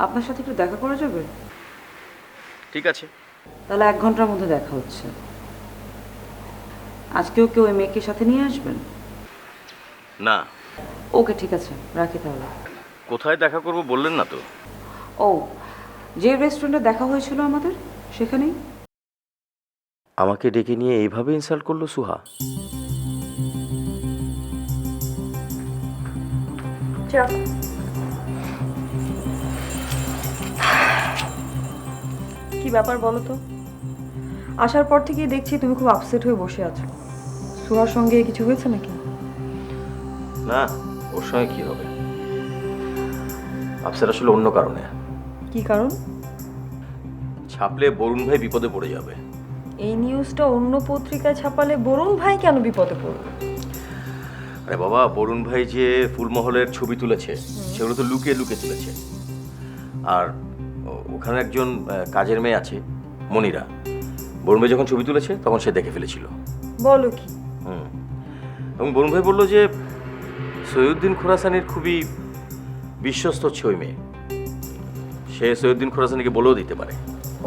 আপনার সাথে একটু দেখা করা যাবে? ঠিক আছে। তাহলে 1 ঘন্টার মধ্যে দেখা হচ্ছে। আজকেও কি ওই মেয়েকে সাথে নিয়ে আসবেন? না। ওকে, ঠিক আছে, রাখি তাহলে। কোথায় দেখা করব বললেন না তো। ও, যে রেস্টুরেন্টে দেখা হয়েছিল আমাদের, সেখানেই। আমাকে ডেকে নিয়ে এইভাবে ইনসাল্ট করলো সুহা। কি ব্যাপার বলো তো? আসার পর থেকেই দেখছি তুমি খুব আপসেট হয়ে বসে আছো। সুহার সঙ্গে কিছু হয়েছে নাকি? না, ওর সঙ্গে কি হবে? আপসেট আসলে অন্য কারণে। কি কারণ? ছাপলে বরুণ ভাই বিপদে পড়ে যাবে। এই নিউজটা অন্য পত্রিকায় ছাপালে বরুণ ভাই কেন বিপদে পড়বে? আরে বাবা, বরুণ ভাই যে ফুলমহলের ছবি তুলেছে সেগুলো তো লুকিয়ে লুকিয়ে তুলেছে। আর ওখানে একজন কাজের মেয়ে আছে, মনিরা। বরুণ ভাই যখন ছবি তুলেছে তখন সে দেখে ফেলেছিল। বলো কি? এবং বরুণ ভাই বললো যে সৈয়ুদ্দিন খোরাসানির খুবই বিশ্বস্ত হচ্ছে ওই মেয়ে। সে সৈয়ুদ্দিন খোরাসানিকে বলেও দিতে পারে।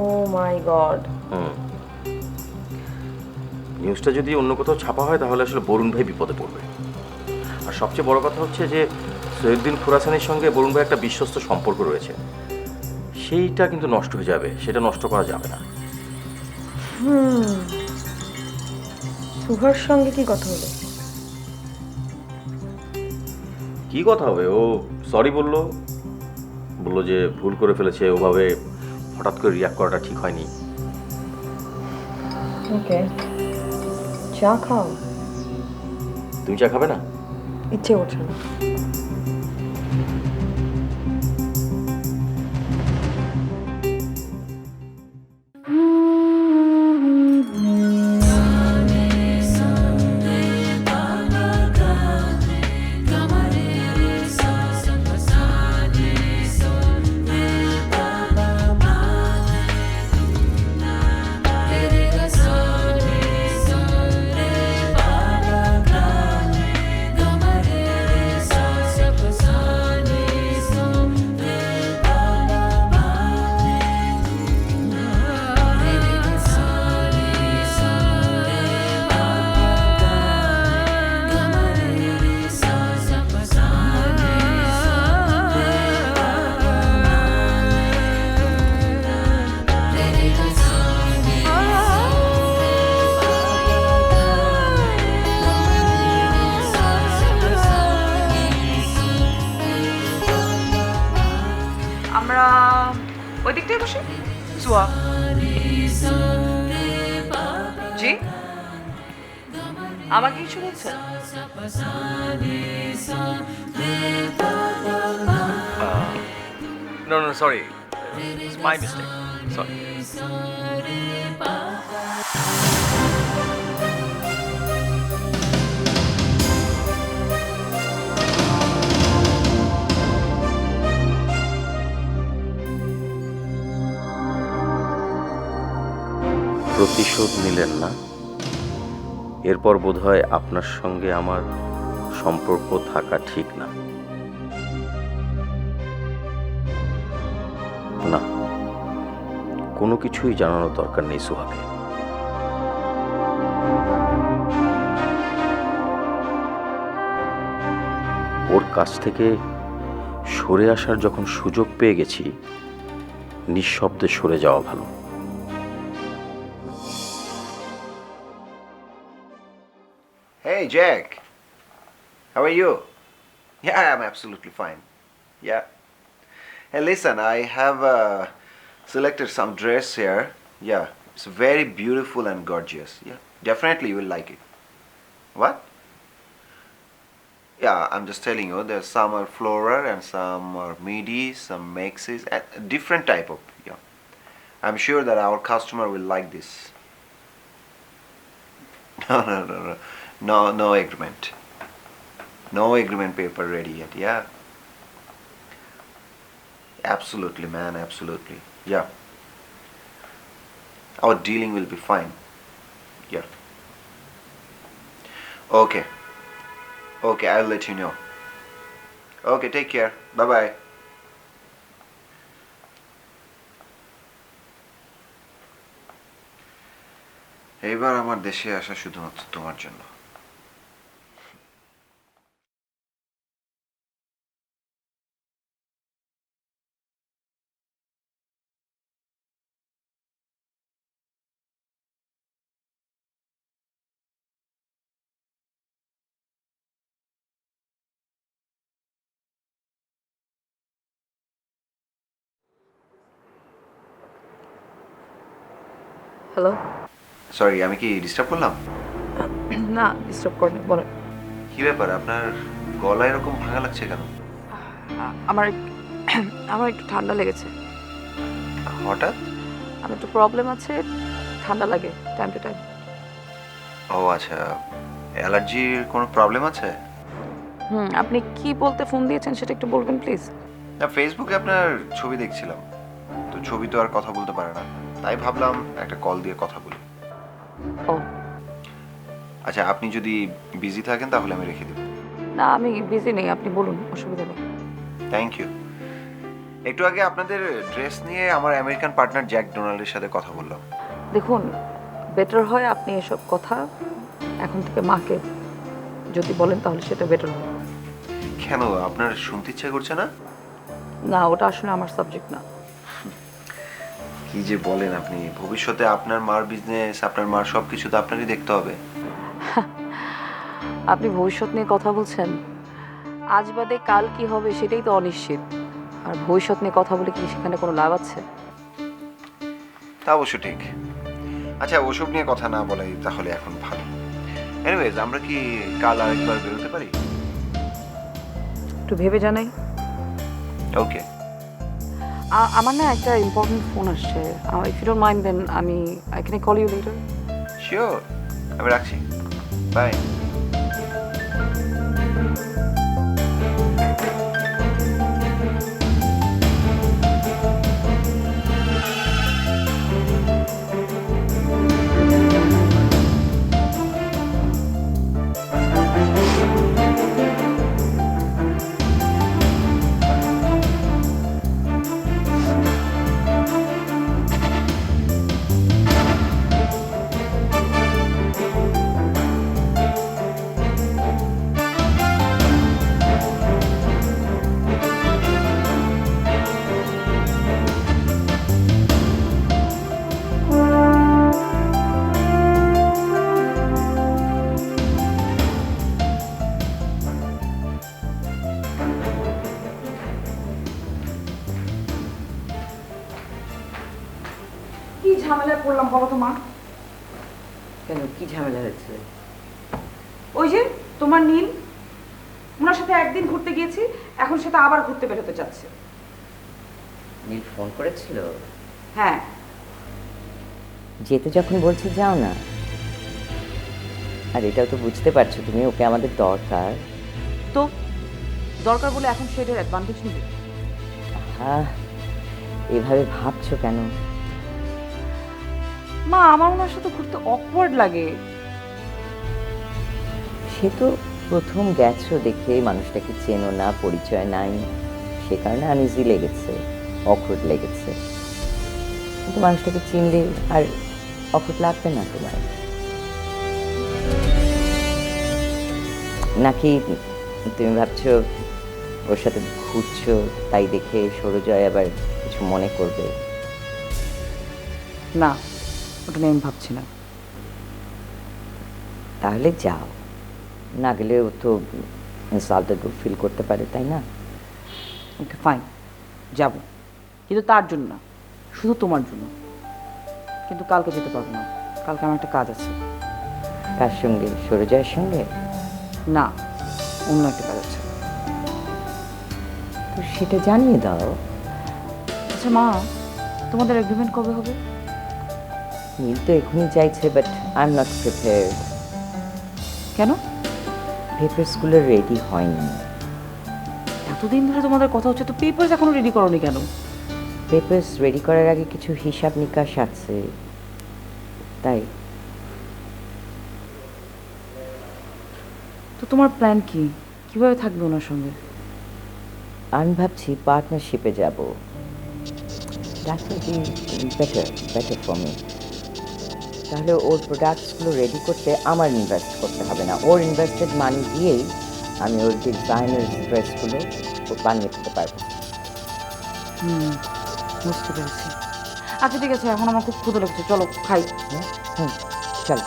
ও মাই গড। নিউজটা যদি অন্য কোথাও ছাপা হয় তাহলে আসলে বরুণ ভাই বিপদে পড়বে। আর সবচেয়ে বড় কথা হচ্ছে যে সৈয়ুদ্দিন খোরাসানির সঙ্গে বরুণ ভাই একটা বিশ্বস্ত সম্পর্ক রয়েছে, সেইটা কিন্তু নষ্ট হয়ে যাবে। সেটা নষ্ট করা যাবে না। সুহার সঙ্গে কি কথা হলো? কি কথা হবে? ও সরি বললো, বললো যে ভুল করে ফেলেছে, ওভাবে হঠাৎ করে রিয়াক্ট করাটা ঠিক হয়নি। ওকে, চা খাও। তুমি চা খাবে না? ইচ্ছে করছে না। আমরা ওই দিকটাই বসি। সুয়া জি, আমাকে কিছু বলছেন? No, no, sorry. It's my mistake. Sorry. প্রতিশোধ নিলেন না? এরপর বোধহয় আপনার সঙ্গে আমার সম্পর্ক থাকা ঠিক না। না, কোনো কিছুই জানানোর দরকার নেই সুহাকে। ওর কাছ থেকে সরে আসার যখন সুযোগ পেয়ে গেছি, নিঃশব্দে সরে যাওয়া ভালো। Hey, Jack. How are you? Yeah, I'm absolutely fine. Yeah. Hey, listen, I have selected some dress here. Yeah, it's very beautiful and gorgeous. Yeah, definitely you will like it. What? Yeah, I'm just telling you, there's some are floral and some are midi, some maxis, different type of, yeah. I'm sure that our customer will like this. No. No agreement. No agreement paper ready yet, yeah. Absolutely, man, absolutely. Yeah. Our dealing will be fine. Yeah. Okay. Okay, I'll let you know. Okay, take care. Bye-bye. এইবার আমার দেশে আসা শুধুমাত্র তোমার জন্য। Hello. Sorry, আমি কি disturb করলাম? না, ডিস্টার্ব করেনি, বলো। কি ব্যাপার, আপনার গলা এরকম ভাঙা লাগছে কেন? আমার আমার একটু ঠান্ডা লেগেছে। হঠাৎ? আমার একটু প্রবলেম আছে, ঠান্ডা লাগে টাইম টু টাইম। ও আচ্ছা, অ্যালার্জির কোনো প্রবলেম আছে? আপনি কি বলতে ফোন দিয়েছেন সেটা একটু বলবেন প্লিজ। না, ফেসবুকে আপনার ছবি দেখছিলাম, তো ছবি তো আর কথা বলতে পারে না, তাই ভাবলাম একটা কল দিয়ে কথা বলি। ও আচ্ছা, আপনি যদি বিজি থাকেন তাহলে আমি রেখে দেব। না, আমি বিজি নেই, আপনি বলুন, অসুবিধা নেই। Thank you. একটু আগে আপনাদের ড্রেস নিয়ে আমার আমেরিকান পার্টনার জ্যাক ডোনাল্ডের সাথে কথা বললাম। দেখুন, বেটার হয় আপনি এসব কথা এখন থেকে মাকে যদি বলেন তাহলে সেটা বেটার হয়। কেন, আপনার শুনতে ইচ্ছা করছে না? না, ওটা আসলে আমার সাবজেক্ট না। কি যে বলেন আপনি, ভবিষ্যতে আপনার মার বিজনেস, আপনার মার সব কিছু তো আপনারই দেখতে হবে। আপনি ভবিষ্যৎ নিয়ে কথা বলছেন, আজ বাদে কাল কি হবে সেটাই তো অনিশ্চিত। আর ভবিষ্যৎ নিয়ে কথা বলে কি সেখানে কোনো লাভ আছে? তা অবশ্য ঠিক। আচ্ছা, ওসব নিয়ে কথা না বলাই তাহলে এখন ভালো। এনিওয়েজ, আমরা কি কাল আরেকবার বেরোতে পারি? একটু ভেবে জানাই। ওকে। আমার না একটা ইম্পর্টেন্ট ফোন আসছে, if you don't mind then আমি I can call you later. Sure, আমি রাখছি, বাই। কি ঝামেলায় পড়লাম বলো তো মা? কেন, কি ঝামেলা হয়েছে? ওই যে তোমার নীল, ওনার সাথে একদিন ঘুরতে গিয়েছি, এখন সেটা আবার ঘুরতে বেরোতে চাচ্ছে। নীল ফোন করেছিল? হ্যাঁ। যেতে যখন বলছে যাও না। আর এটাও তো বুঝতে পারছো তুমি, ওকে আমাদের দরকার। তো দরকার বলে এখন সেটার অ্যাডভান্টেজ নিবে? হ্যাঁ, এভাবে ভাবছো কেন? মা, আমার ওনার সাথে ঘুরতে অকওয়ার্ড লাগে। সে তো প্রথম গেছো দেখে মানুষটাকে চেনো না, পরিচয় নাই, সে কারণে আনইজি লেগেছে, অকওয়ার্ড লেগেছে। কিন্তু মানুষটাকে চিনলে আর অকওয়ার্ড লাগবে না তোমার? নাকি তুমি ভাবছো ওর সাথে ঘুরছো তাই দেখে সরোজয় আবার কিছু মনে করবে? না, ওটা নিয়ে আমি ভাবছি না। তাহলে যাও, না গেলে ও তো ইনসাল্টেড ফিল করতে পারে, তাই না? ওকে ফাইন, যাব, কিন্তু তার জন্য না, শুধু তোমার জন্য। কিন্তু কালকে যেতে পারবো না, কালকে আমার একটা কাজ আছে। কার সঙ্গে? সরোজয়ের সঙ্গে? না, অন্য একটা কাজ আছে। তো সেটা জানিয়ে দাও। আচ্ছা মা, তোমাদের এগ্রিমেন্ট কবে হবে? নীল তো এখনই চাইছে, but I am not prepared. কেন? পেপারসগুলো রেডি হয়নি। এতদিন ধরে তোমাদের কথা হচ্ছে, তো পেপারস এখনো রেডি করোনি কেন? পেপারস রেডি করার আগে কিছু হিসাব নিকাশ আছে, তাই। তো তোমার প্ল্যান কি? কিভাবে থাকবে ওনার সঙ্গে? আমি ভাবছি পার্টনারশিপে যাব। That will be better for me. তাহলে ওর প্রোডাক্টসগুলো রেডি করতে আমার ইনভেস্ট করতে হবে না। ওর ইনভেস্টেড মানি দিয়েই আমি ওর ডিজাইনার ড্রেসগুলো বানিয়ে দিতে পারবো। বুঝতে পেরেছি। আচ্ছা ঠিক আছে, এখন আমার খুব ক্ষুধা লাগছে, চলো খাই। হুম, চল।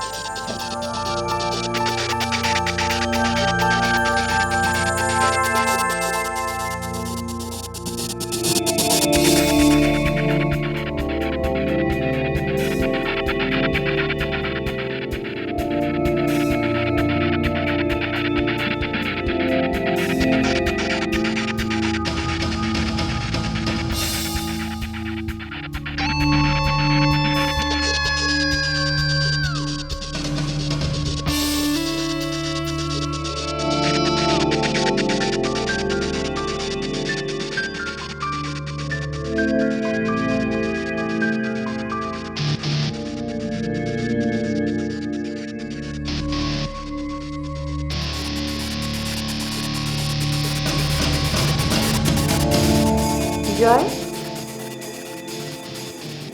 জয়,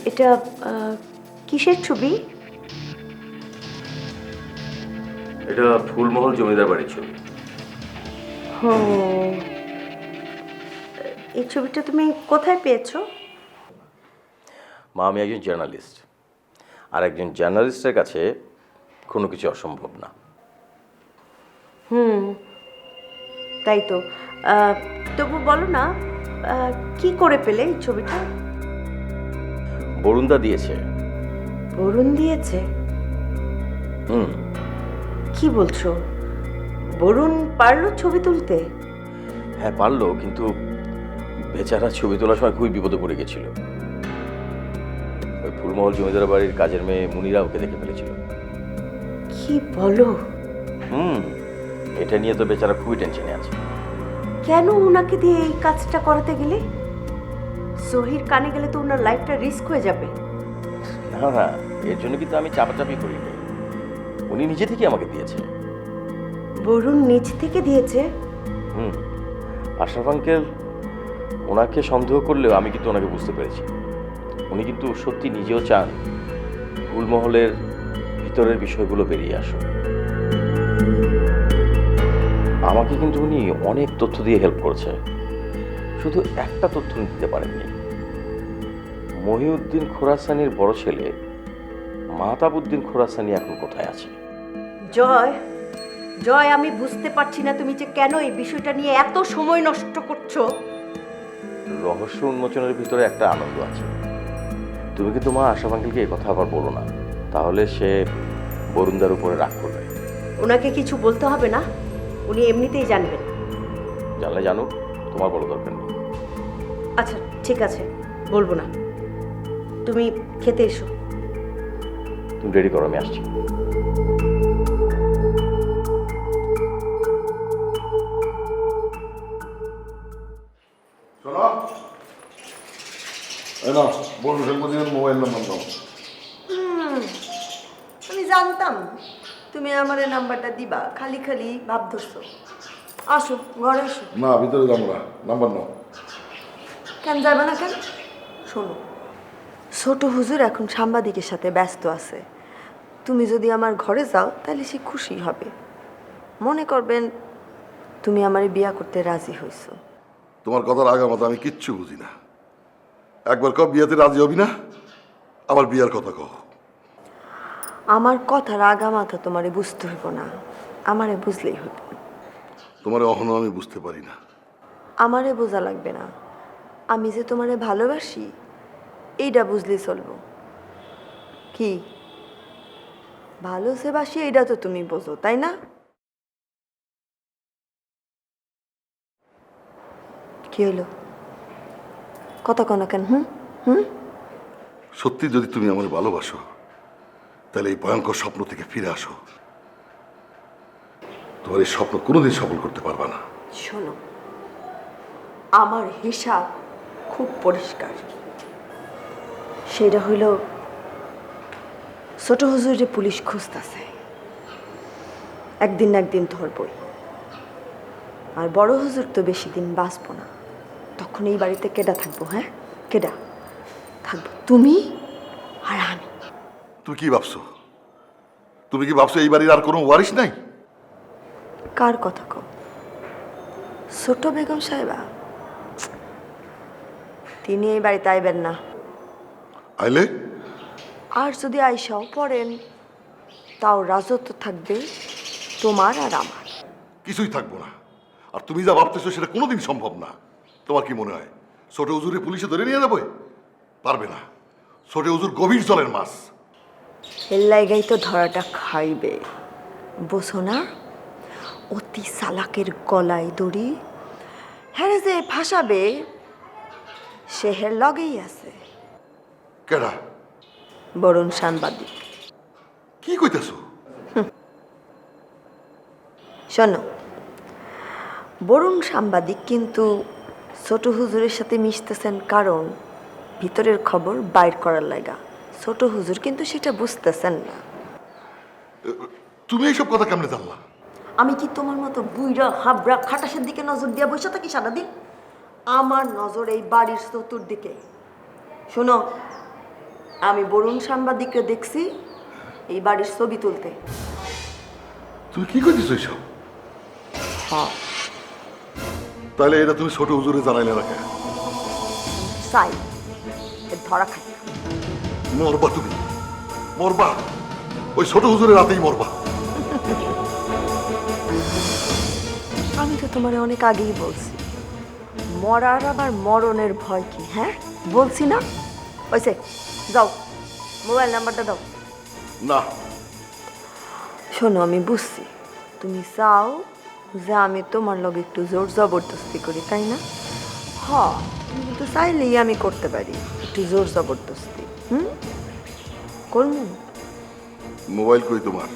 এটা কিসের ছবি? এটা ফুলমহল জমিদার বাড়ির ছবি। এই ছবিটা তুমি কোথায় পেয়েছো? মা, আমি একজন জার্নালিস্ট, আর একজন জার্নালিস্টের কাছে কোনো কিছু অসম্ভব না। তাই তো। তবু বলো না, কি করে পেলে এই ছবিটা? বরুণদা দিয়েছে। বরুণ দিয়েছে? কি বলছো? বরুণ পারলো ছবি তুলতে? হ্যাঁ পারলো, কিন্তু বেচারা ছবি তোলার সময় খুবই বিপদে পড়ে গেছিল। ওই ফুলমহল জমিদার বাড়ির কাজের মেয়ে মুনিরা ওকে দেখে ফেলেছিল। কি বলো? এটা নিয়ে তো বেচারা খুবই টেনশনে আছে। কেন ওনাকে দিয়ে এই কাজটা করাতে গেলে? সহির কানে গেলে তো ওনার লাইফটা রিস্ক হয়ে যাবে। না না, এর জন্য কিন্তু আমি চাপাচাপি করিনি, উনি নিজে থেকে আমাকে দিয়েছে। বরুণ নিজ থেকে দিয়েছে? আশরাফ আঙ্কেল ওনাকে সন্দেহ করলেও আমি কিন্তু ওনাকে বুঝতে পেরেছি। উনি কিন্তু সত্যি নিজেও চান ফুলমহলের ভিতরের বিষয়গুলো বেরিয়ে আসুক। আমাকে কিন্তু উনি অনেক তথ্য দিয়ে হেল্প করেছে, শুধু একটা তথ্য দিতে পারেননি। মহিউদ্দিন খোরাসানির বড় ছেলে মাহতাবউদ্দিন খোরাসানি এখন কোথায় আছে? জয়, জয়, আমি বুঝতে পারছি না তুমি যে কেন এই বিষয়টা নিয়ে এত সময় নষ্ট করছো। রহস্য উন্মোচনের ভিতরে একটা আনন্দ আছে। তুমি কিন্তু মা আশরাফ আঙ্কেলকে এই কথা আবার বলো না, তাহলে সে বরুণদার উপরে রাগ করবে। ওনাকে কিছু বলতে হবে না, উনি এমনিতেই জানবেন। জানলে জানুক, তোমার বড় দরকার নেই। আচ্ছা ঠিক আছে, বলবো না। তুমি খেতে এসো। তুমি রেডি করো, আমি আসছি। শোনো, এই নাও বলুন শেখমুদ্দিনের মোবাইল নাম্বার নাও। আমি জানতাম তুমি আমার এই নাম্বারটা দিবা, খালি খালি ভাব ধরছো। আসো ঘরে আসো। না, ভিতরে যাবো না, নাম্বার নাও। কেন যাবে না কেন? শোনো, ছোট হুজুর এখন সাংবাদিকের সাথে ব্যস্ত আছে। তুমি যদি আমার ঘরে যাও তাহলে সে খুশি হবে। মনে করবেন তুমি আমার বিয়া করতে রাজি হইছো। তোমার কথার আগামাতা আমি কিচ্ছু বুঝি না। একবার কব বিয়েতে রাজি হবি না, আবার বিয়ার কথা কও। আমার কথার আগামাথা তোমারে বুঝতে হইব না, আমারে বুঝলেই হইব। তোমার অহনো আমি বুঝতে পারি না। আমারে বোঝা লাগবে না, আমি যে তোমারে ভালোবাসি এইটা বুঝলেই চলবো। কি ভালো সে বাসি এইটা তো তুমি বোঝো, তাই না? কি হলো, কথা কনা কেন? সত্যি যদি তুমি আমার ভালোবাসো তাহলে এই ভয়ঙ্কর স্বপ্ন থেকে ফিরে আসো। তোমার এই স্বপ্ন কোনোদিন সফল করতে পারবা না। শোনো, আমার হিসাব খুব পরিষ্কার। সেটা হইল ছোট হুজুরে পুলিশ খুঁজতেছে, একদিন না একদিন ধরবই। আর বড় হুজুর তো বেশি দিন বাঁচবো না, তখন এই বাড়িতে কেডা থাকবো? হ্যাঁ, কেডা থাকবো? তুমি আর আমি। তুমি কি ভাবছো তুমি কি ভাবছো এই বাড়ির আর কোনো ওয়ারিশ নাই? কার কথা কও? ছোট বেগম সাহেবা? তিনি এই বাড়িতে আইবেন না। আইলে আর যদি আইসাও পড়েন, তাও রাজত্ব থাকবে তোমার আর আমার। কিছুই থাকবো না। আর তুমি যা ভাবতেছো সেটা কোনোদিন সম্ভব না। তোমার কি মনে হয় ছোট হুজুরে পুলিশে ধরে নিয়ে যাবে? পারবে না। ছোট হুজুর গভীর জলের মাছ। এর লাইগাই তো ধরাটা খাইবে, বোঝো না? অতি চালাকের গলায় দড়ি। হ্যাঁ, যে ফাঁসাবে সে হের লগেই আছে। কেডা? বরুণ সাংবাদিক। কি কইতেছো? শোনো, বরুণ সাংবাদিক কিন্তু ছোট হুজুরের সাথে মিশতেছেন কারণ ভিতরের খবর বাইর করার লাগা। ছোট হুজুর কিন্তু সেটা বুঝতেছেন না। তুমি এইসব কথা কেমনে জানলা? আমি কি তোমার মতো বুইরা হাবড়া খাটাসের দিকে নজর দিয়ে বসে থাকি সারাদিন? আমার নজর এই বাড়ির চতুর্দিকে। শোনো, আমি বরুণ সাংবাদিককে দেখছি এই বাড়ির ছবি তুলতে। তুমি কি কইতেছো এইসব? হ্যাঁ, তাহলে এটা তুমি ছোট হুজুরে জানাইলে না কেন? চাই এর ধরা খাই। মরবা তুমি, মরবা। ওই ছোট হুজুরের রাতেই মরবা। আমি তো তোমার অনেক আগেই বলছি, মরার আবার মরণের ভয় কি? হ্যাঁ, বলছি না? ওইসে যাও, মোবাইল নাম্বারটা দাও। না। শোনো, আমি বুঝছি তুমি চাও যে আমি তোমার লগে একটু জোর জবরদস্তি করি, তাই না? হ, তুমি কিন্তু চাইলেই আমি করতে পারি একটু জোর জবরদস্তি। করবো। মোবাইল কই তোমার?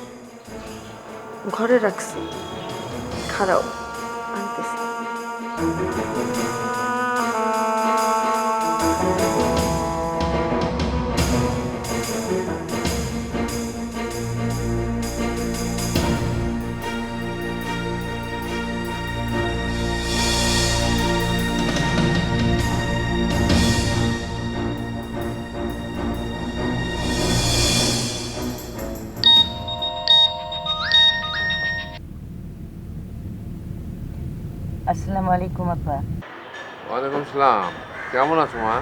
ঘরে রাখছি, খারাপ আনতেছি। আসসালামু আলাইকুম আপা। ওয়ালাইকুম সালাম। কেমন আছো মা?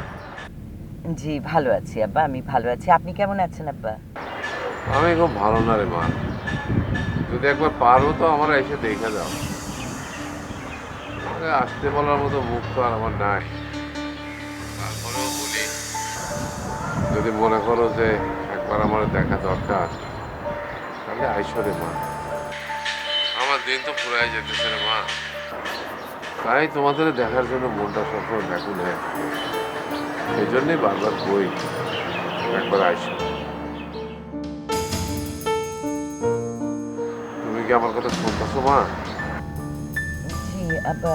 জি ভালো আছি আব্বা, আমি ভালো আছি। আপনি কেমন আছেন আব্বা? আমি খুব ভালো না রে মা। যদি একবার পারো তো আমার এসে দেখে যাও। আরে আসতে বলার মতো মুখ তো আর আমার নাই। তারপরেও বলি, যদি মনে করো যে একবার আমার দেখা দরকার তাহলে আইসো রে মা। আমার দিন তো পুরাই যেতেছে রে মা। তাই তোমাদের দেখার জন্য মনটা সবসময় ব্যাকুল হয়ে থাকে। এই জন্যই বারবার বই একবার আইসো। তুমি কি আমার কথা শুনতেছো মা? জি আব্বা,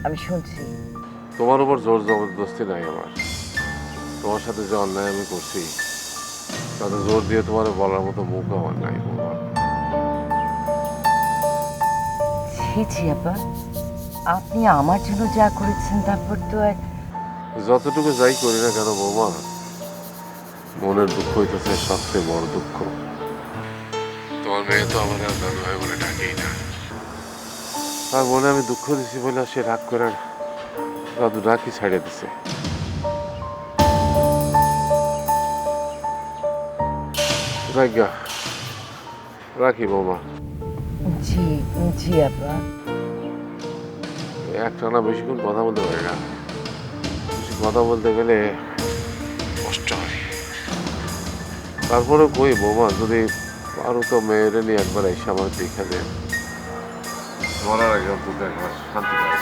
আমি শুনছি। তোমার উপর জোর জবরদস্তি নাই আমার। তোমার সাথে যে অন্যায় আমি করছি তাতে জোর দিয়ে তোমার বলার মতো মুখ আমার নাই বাবা। জি জি আব্বা, আপনি আমার জন্য যা করেছেন তারপর তো আর। যতটুকু যাই করি না কেন বৌমা, মনের দুঃখ হইতেছে সবচেয়ে বড় দুঃখ। তোমার মেয়ে তো আমার আর দাদু ভাই বলে ডাকেই না। আর মনে আমি দুঃখ দিছি বলে সে রাগ করে দাদু ডাকি ছাড়িয়ে দিছে। রাখি বৌমা। জি জি আব্বা। একটানা বেশিক্ষণ কথা বলতে পারি না। বেশি কথা বলতে গেলে কষ্ট হয়। তারপরে কই বৌমা, যদি আরো তো মেয়েরে নিয়ে একবার এসে আমার দেখা দেন, মরার আগে অন্তত একবার শান্তি পাই।